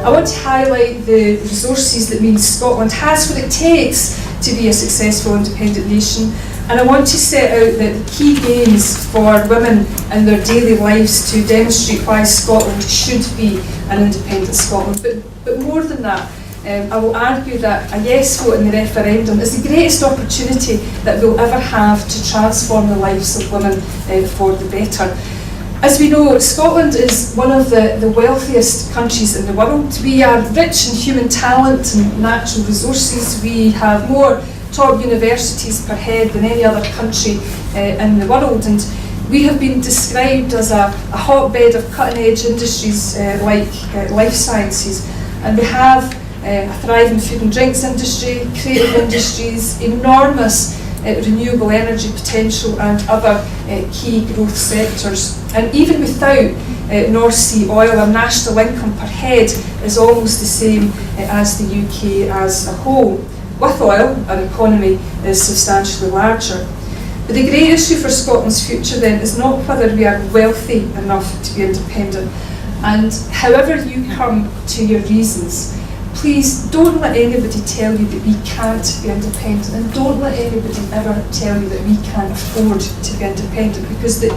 I want to highlight the resources that means Scotland has what it takes to be a successful independent nation, and I want to set out the key gains for women in their daily lives to demonstrate why Scotland should be an independent Scotland. But more than that, I will argue that a yes vote in the referendum is the greatest opportunity that we'll ever have to transform the lives of women for the better. As we know, Scotland is one of the wealthiest countries in the world. We are rich in human talent and natural resources. We have more top universities per head than any other country in the world, and we have been described as a hotbed of cutting-edge industries like life sciences, and we have a thriving food and drinks industry, creative industries, enormous renewable energy potential and other key growth sectors. And even without North Sea oil, our national income per head is almost the same as the UK as a whole. With oil, our economy is substantially larger. But the great issue for Scotland's future then is not whether we are wealthy enough to be independent. And however you come to your reasons, please don't let anybody tell you that we can't be independent, and don't let anybody ever tell you that we can't afford to be independent, because the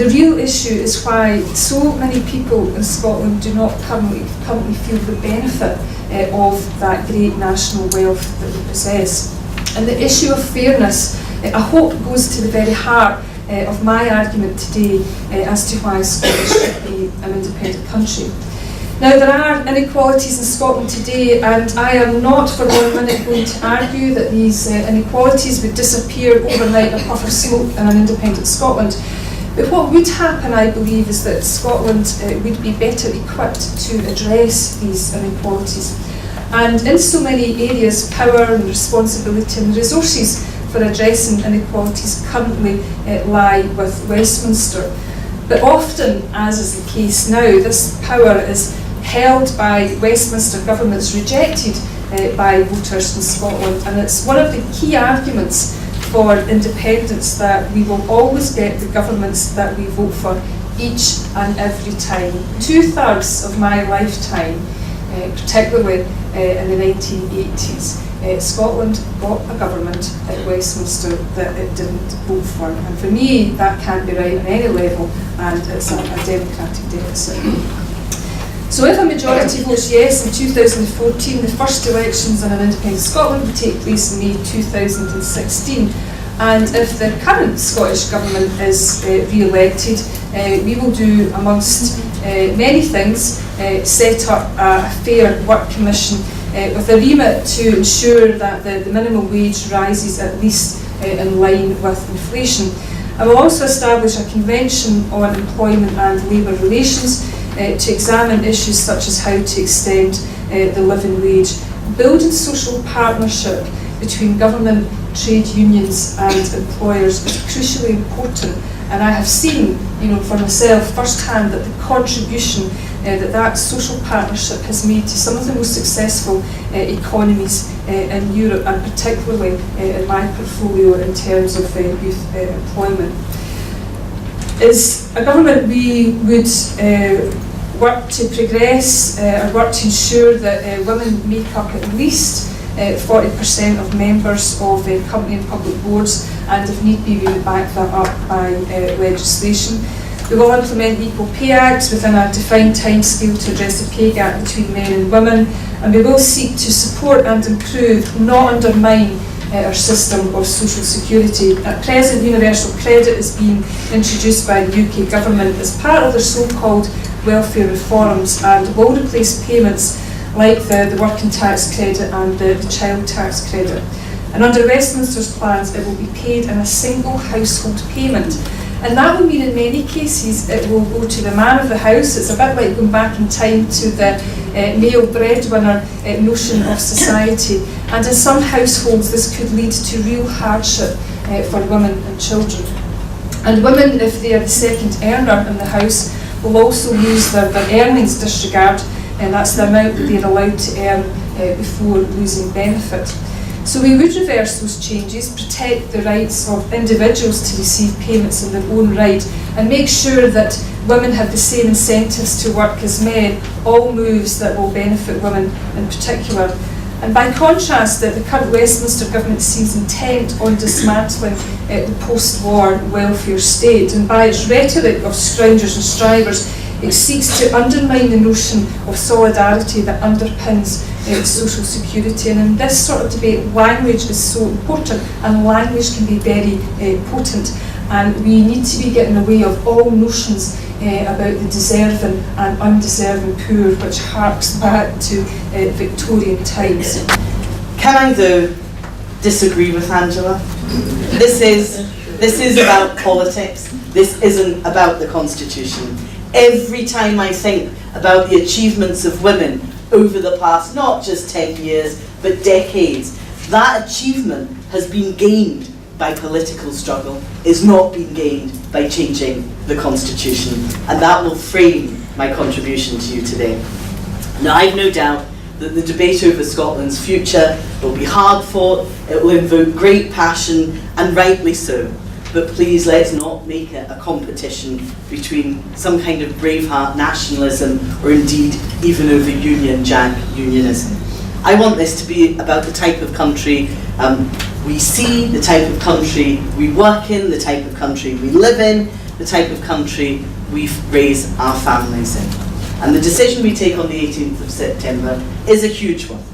real issue is why so many people in Scotland do not currently feel the benefit of that great national wealth that we possess. And the issue of fairness, I hope, goes to the very heart of my argument today as to why Scotland should be an independent country. Now, there are inequalities in Scotland today, and I am not for 1 minute going to argue that these inequalities would disappear overnight in a puff of smoke in an independent Scotland. But what would happen, I believe, is that Scotland would be better equipped to address these inequalities. And in so many areas, power and responsibility and resources for addressing inequalities currently lie with Westminster. But often, as is the case now, this power is held by Westminster governments, rejected by voters in Scotland, and it's one of the key arguments for independence that we will always get the governments that we vote for each and every time. 2/3 of my lifetime, particularly in the 1980s, Scotland got a government at Westminster that it didn't vote for. And for me, that can't be right on any level, and it's a democratic deficit. So if a majority votes yes in 2014, the first elections in an independent Scotland will take place in May 2016. And if the current Scottish Government is re-elected, we will do, amongst many things, set up a fair work commission with a remit to ensure that the minimum wage rises at least in line with inflation. I will also establish a convention on employment and labour relations to examine issues such as how to extend the living wage. Building social partnership between government, trade unions and employers is crucially important, and I have seen, for myself firsthand, that the contribution that social partnership has made to some of the most successful economies in Europe, and particularly in my portfolio in terms of youth employment. As a government, we would work to progress and work to ensure that women make up at least 40% of members of company and public boards, and if need be, we would back that up by legislation. We will implement Equal Pay Acts within a defined timescale to address the pay gap between men and women, and we will seek to support and improve, not undermine, our system of social security. At present, universal credit is being introduced by the UK government as part of their so-called welfare reforms, and will replace payments like the working tax credit and the child tax credit. And under Westminster's plans, it will be paid in a single household payment. And that will mean in many cases it will go to the man of the house. It's a bit like going back in time to the male breadwinner notion of society. And in some households this could lead to real hardship for women and children. And women, if they are the second earner in the house, will also lose their earnings disregard, and that's the amount that they're allowed to earn before losing benefit. So we would reverse those changes, protect the rights of individuals to receive payments in their own right, and make sure that women have the same incentives to work as men, all moves that will benefit women in particular. And by contrast, the current Westminster government seems intent on dismantling the post-war welfare state, and by its rhetoric of scroungers and strivers, it seeks to undermine the notion of solidarity that underpins social security. And in this sort of debate, language is so important, and language can be very potent, and we need to be getting away of all notions about the deserving and undeserving poor, which harks back to Victorian times. Can I, though, disagree with Angela? This is about politics. This isn't about the Constitution. Every time I think about the achievements of women over the past, not just 10 years, but decades, that achievement has been gained by political struggle, is not being gained by changing the Constitution. And that will frame my contribution to you today. Now, I've no doubt that the debate over Scotland's future will be hard fought, it will invoke great passion, and rightly so. But please, let's not make it a competition between some kind of braveheart nationalism or indeed even over Union Jack unionism. I want this to be about the type of country we see, the type of country we work in, the type of country we live in, the type of country we raise our families in. And the decision we take on the 18th of September is a huge one.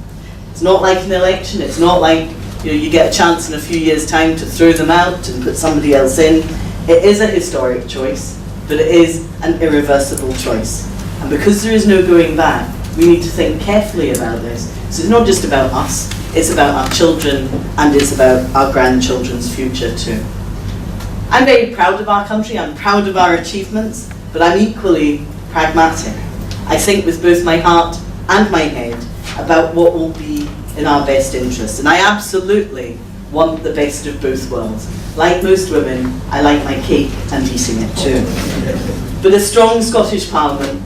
It's not like an election, it's not like you get a chance in a few years' time to throw them out and put somebody else in. It is a historic choice, but it is an irreversible choice. And because there is no going back, we need to think carefully about this. So it's not just about us, it's about our children, and it's about our grandchildren's future too. I'm very proud of our country, I'm proud of our achievements, but I'm equally pragmatic. I think with both my heart and my head about what will be in our best interest. And I absolutely want the best of both worlds. Like most women, I like my cake and eating it too. But a strong Scottish Parliament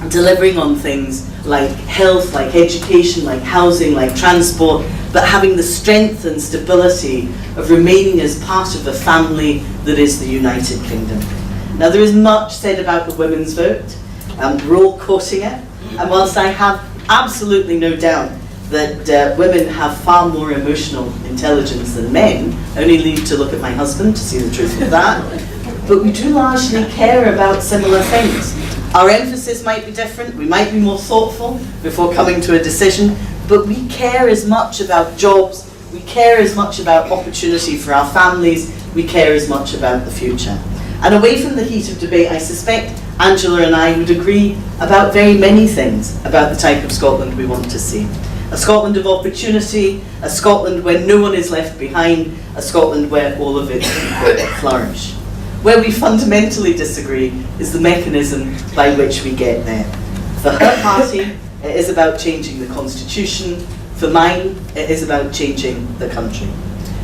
delivering on things like health, like education, like housing, like transport, but having the strength and stability of remaining as part of a family that is the United Kingdom. Now, there is much said about the women's vote, we're all quoting it, and whilst I have absolutely no doubt that women have far more emotional intelligence than men, only need to look at my husband to see the truth of that, but we do largely care about similar things. Our emphasis might be different, we might be more thoughtful before coming to a decision, but we care as much about jobs, we care as much about opportunity for our families, we care as much about the future. And away from the heat of debate, I suspect Angela and I would agree about very many things about the type of Scotland we want to see. A Scotland of opportunity, a Scotland where no one is left behind, a Scotland where all of its people flourish. Where we fundamentally disagree is the mechanism by which we get there. For her party, it is about changing the Constitution. For mine, it is about changing the country.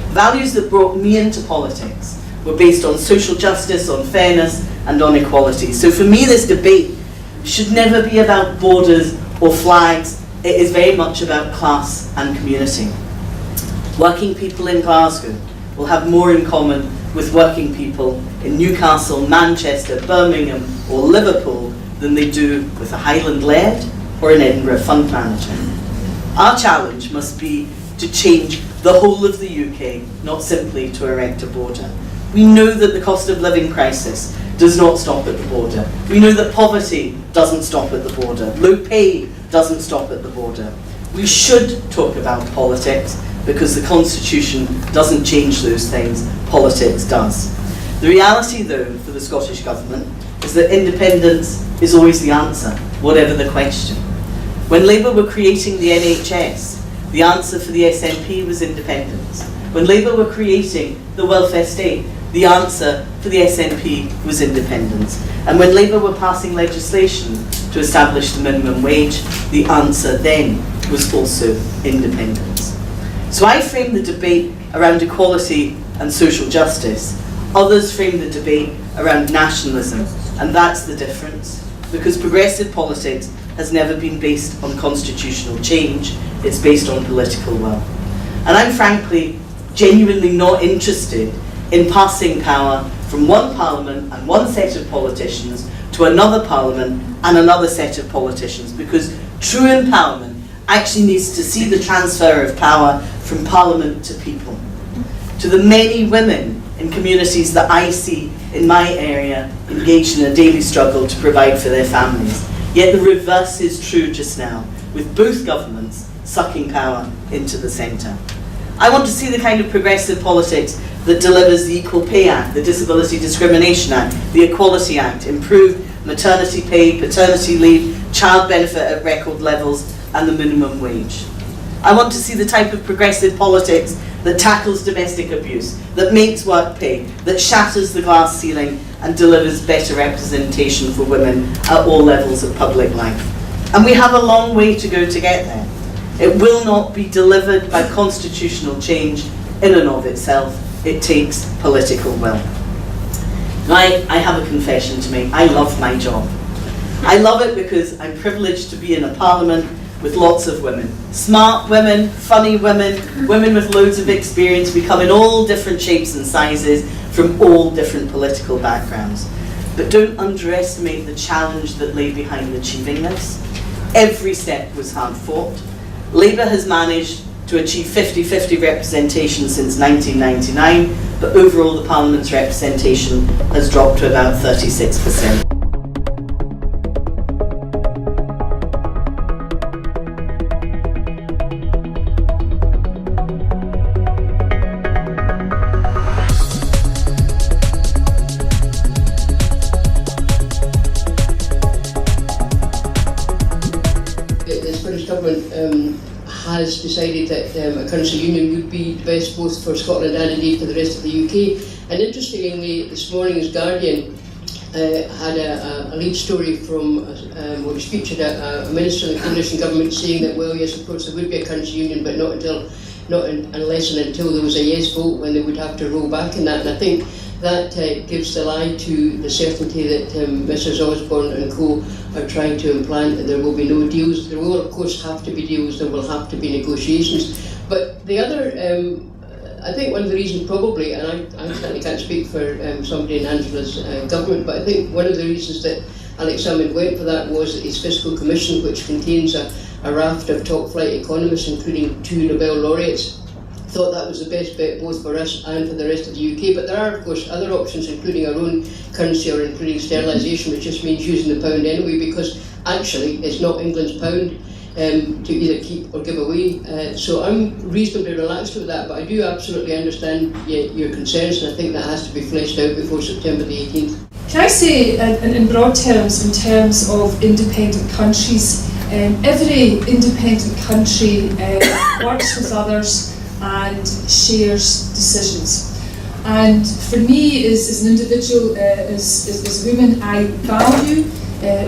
Values that brought me into politics were based on social justice, on fairness, and on equality. So for me, this debate should never be about borders or flags. It is very much about class and community. Working people in Glasgow will have more in common with working people in Newcastle, Manchester, Birmingham, or Liverpool than they do with a Highland laird or an Edinburgh fund manager. Our challenge must be to change the whole of the UK, not simply to erect a border. We know that the cost of living crisis does not stop at the border. We know that poverty doesn't stop at the border. Low pay doesn't stop at the border. We should talk about politics because the Constitution doesn't change those things, politics does. The reality, though, for the Scottish Government is that independence is always the answer, whatever the question. When Labour were creating the NHS, the answer for the SNP was independence. When Labour were creating the welfare state, the answer for the SNP was independence. And when Labour were passing legislation to establish the minimum wage, the answer then was also independence. So I frame the debate around equality and social justice. Others frame the debate around nationalism, and that's the difference. Because progressive politics has never been based on constitutional change, it's based on political will. And I'm frankly genuinely not interested in passing power from one parliament and one set of politicians to another parliament and another set of politicians, because true empowerment actually needs to see the transfer of power from parliament to people. To the many women in communities that I see in my area engaged in a daily struggle to provide for their families. Yet the reverse is true just now, with both governments sucking power into the centre. I want to see the kind of progressive politics that delivers the Equal Pay Act, the Disability Discrimination Act, the Equality Act, improved maternity pay, paternity leave, child benefit at record levels, and the minimum wage. I want to see the type of progressive politics that tackles domestic abuse, that makes work pay, that shatters the glass ceiling and delivers better representation for women at all levels of public life. And we have a long way to go to get there. It will not be delivered by constitutional change in and of itself. It takes political will. Now, I have a confession to make. I love my job. I love it because I'm privileged to be in a parliament with lots of women. Smart women, funny women, women with loads of experience. We come in all different shapes and sizes from all different political backgrounds. But don't underestimate the challenge that lay behind achieving this. Every step was hard fought. Labour has managed to achieve 50-50 representation since 1999, but overall the Parliament's representation has dropped to about 36%. The Scottish Government has decided that a currency union would be best both for Scotland and indeed for the rest of the UK. And interestingly, this morning's Guardian had a lead story from, which featured a minister in the coalition government saying that, well, yes, of course there would be a currency union, but unless and until there was a yes vote, when they would have to roll back in that. And I think that gives the lie to the certainty that Mrs Osborne and co are trying to implant, that there will be no deals. There will, of course, have to be deals, there will have to be negotiations. But the other, I think one of the reasons probably, and I certainly can't speak for somebody in Angela's government, but I think one of the reasons that Alex Salmond went for that was that his fiscal commission, which contains a raft of top-flight economists, including 2 Nobel laureates, thought that was the best bet both for us and for the rest of the UK. But there are, of course, other options, including our own currency or including sterlisation, which just means using the pound anyway, because actually it's not England's pound to either keep or give away. So I'm reasonably relaxed with that, but I do absolutely understand your concerns, and I think that has to be fleshed out before September the 18th. Can I say, in broad terms, in terms of independent countries, every independent country works with others and shares decisions. And for me, as an individual, as a woman, I value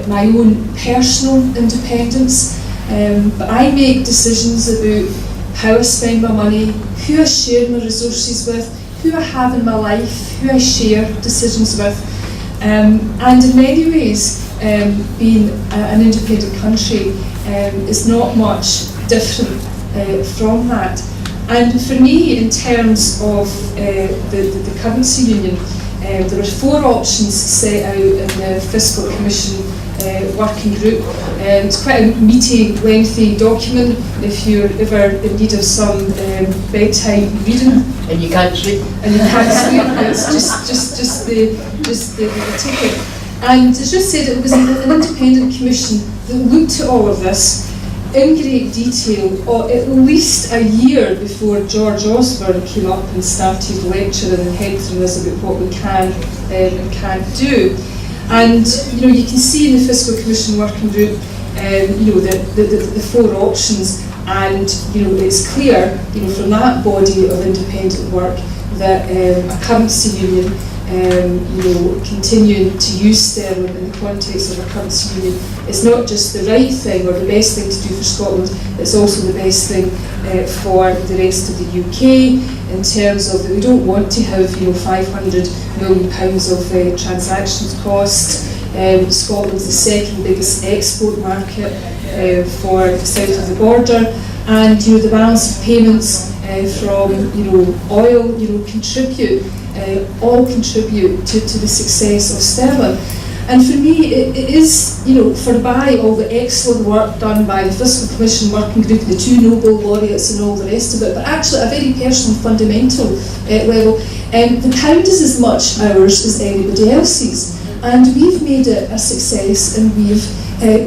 my own personal independence, but I make decisions about how I spend my money, who I share my resources with, who I have in my life, who I share decisions with. And in many ways, being an independent country is not much different from that. And for me, in terms of the currency union, there are 4 options set out in the Fiscal Commission working group. It's quite a meaty, lengthy document if you're ever in need of some bedtime reading. And you can't sleep. And you can't sleep. It's just the ticket. And as you said, it was an independent commission that looked at all of this in great detail, or at least a year before George Osborne came up and started lecturing and hectoring us about what we can and can't do. And you can see in the Fiscal Commission working group, the 4 options, and it's clear, from that body of independent work that a currency union, continuing to use sterling in the context of a currency union, is not just the right thing or the best thing to do for Scotland, it's also the best thing for the rest of the UK, in terms of that we don't want to have £500 million of transactions cost. Scotland's the 2nd biggest export market for the south of the border, and the balance of payments from oil contribute to the success of sterling. And for me, it is, forby all the excellent work done by the Fiscal Commission Working Group, the 2 Nobel laureates and all the rest of it, but actually at a very personal, fundamental level, the pound is as much ours as anybody else's. And we've made it a success, and we've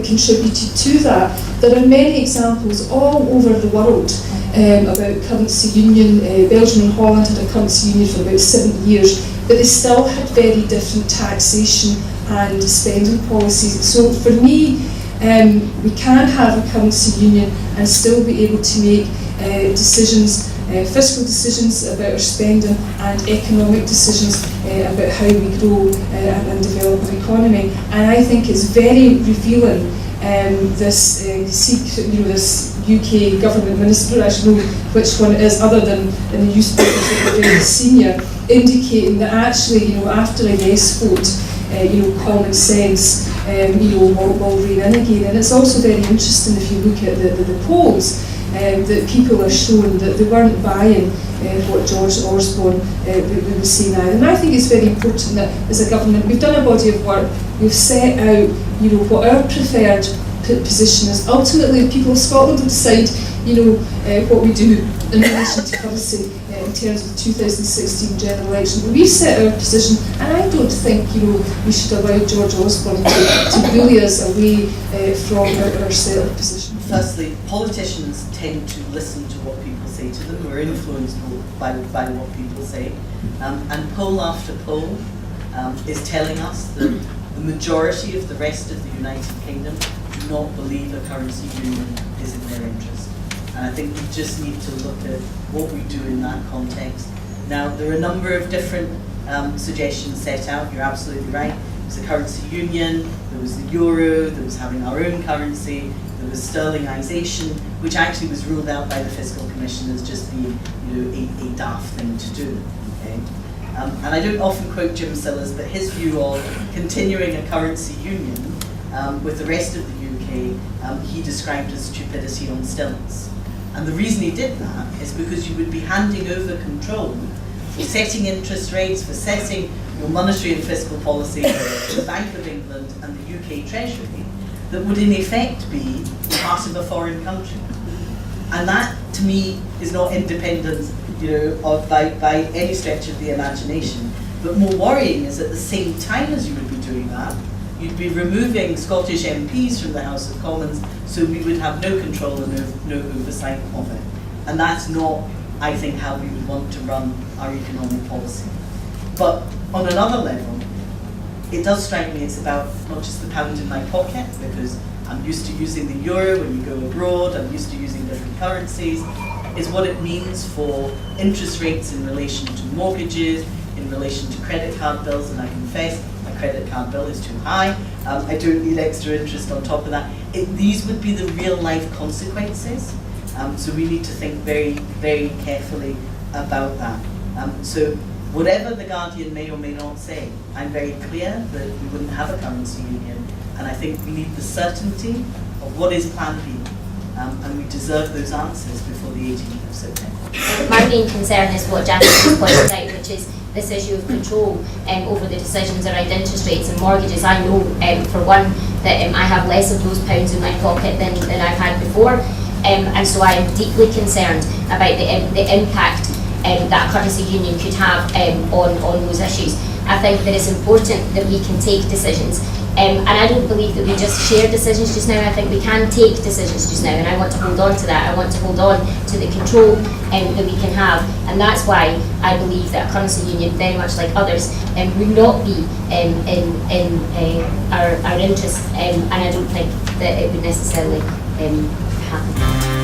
contributed to that. There are many examples all over the world about currency union. Belgium and Holland had a currency union for about 70 years, but they still had very different taxation and spending policies. So for me, we can have a currency union and still be able to make decisions, fiscal decisions about our spending and economic decisions about how we grow and develop our economy. And I think it's very revealing, this secret, this UK government minister, I should know which one it is other than in the newspapers that are very senior, indicating that actually, after a yes vote, common sense, will rein in again. And it's also very interesting if you look at the polls, that people are showing that they weren't buying what George Osborne was saying now. And I think it's very important that as a government, we've done a body of work, we've set out what our preferred position is. Ultimately, the people of Scotland will decide what we do in relation to currency in terms of the 2016 general election. But we've set our position, and I don't think we should allow George Osborne to bully us away from our settled position. Firstly, politicians tend to listen to what people say to them. We're influenced by what people say. And poll after poll is telling us that the majority of the rest of the United Kingdom do not believe a currency union is in their interest. And I think we just need to look at what we do in that context. Now, there are a number of different suggestions set out. You're absolutely right. There's a currency union, there was the euro, there was having our own currency, there was sterlingisation, which actually was ruled out by the Fiscal Commission as just being a daft thing to do. Okay? And I don't often quote Jim Sillars, but his view of continuing a currency union with the rest of the UK, he described as stupidity on stilts. And the reason he did that is because you would be handing over control for setting interest rates, for setting your monetary and fiscal policy to the Bank of England and the UK Treasury, that would in effect be part of a foreign country. And that, to me, is not independent by any stretch of the imagination. But more worrying is at the same time as you would be doing that, you'd be removing Scottish MPs from the House of Commons, so we would have no control and no oversight of it. And that's not, I think, how we would want to run our economic policy. But on another level, it does strike me it's about not just the pound in my pocket, because I'm used to using the euro when you go abroad, I'm used to using different currencies, is what it means for interest rates in relation to mortgages, in relation to credit card bills, and I confess my credit card bill is too high. I don't need extra interest on top of that. These would be the real life consequences. So we need to think very, very carefully about that. So whatever the Guardian may or may not say, I'm very clear that we wouldn't have a currency union, and I think we need the certainty of what is Plan B, and we deserve those answers before the 18th of September. My main concern is what Jackie just pointed out, which is this issue of control over the decisions around interest rates and mortgages. I know, for one, that I have less of those pounds in my pocket than I've had before, and so I am deeply concerned about the impact that a currency union could have on those issues. I think that it's important that we can take decisions, and I don't believe that we just share decisions just now. I think we can take decisions just now, and I want to hold on to that. I want to hold on to the control that we can have, and that's why I believe that a currency union, very much like others, would not be in our interest, and I don't think that it would necessarily happen.